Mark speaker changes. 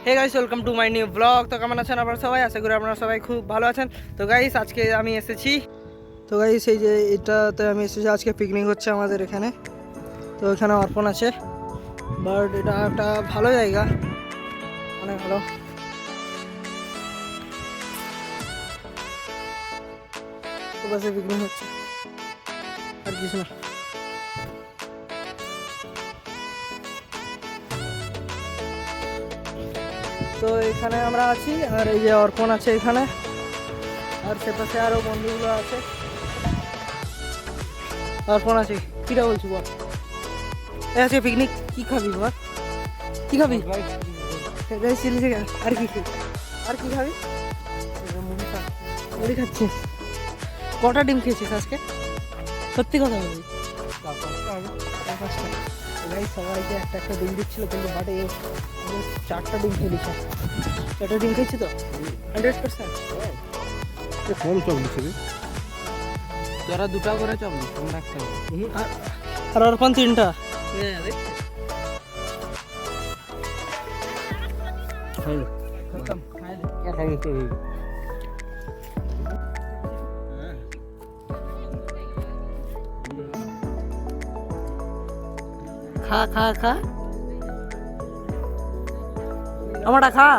Speaker 1: Hey guys, welcome to my new blog. তো কেমন আছেন আপনারা সবাই? আশা করি আপনারা সবাই খুব ভালো আছেন। তো গাইস, আজকে আমি এসেছি। তো গাইস, এই যে এটাতে আমি এসেছি। আজকে পিকনিক হচ্ছে আমাদের এখানে। তো এখানে অর্পণ আছে, বাট এটা একটা ভালো জায়গা, অনেক ভালো। তো বাসে পিকনিক হচ্ছে, আর কিছু না। তো এখানে আমরা আছি, আর এই যে অর্পণ আছে এখানে, আর সে পাশে আরও বন্ধুগুলো আছে। অর্পণ আছে, কিটা বলছি বল। আজকে পিকনিক কি খাবি বল, কি খাবি? Chilli chicken. আর কি খাবি? আর কি খাবি? মুড়ি খাচ্ছিস? কটা ডিম খেয়েছিস আজকে? সত্যি কথা বলবি। সবাইকে একটা একটা ডিম দিচ্ছিল, কিন্তু বাটে 4টা ডিম খেয়ে দিচ্ছে। 4টা ডিম খেয়েছি তো 100%।
Speaker 2: কম চপ দিচ্ছে রে।
Speaker 3: তোরা 2টা করে চপ দিস, আমরা একটা।
Speaker 1: আর অর্পণ 3টা। খা খা খা, আমারটা খা।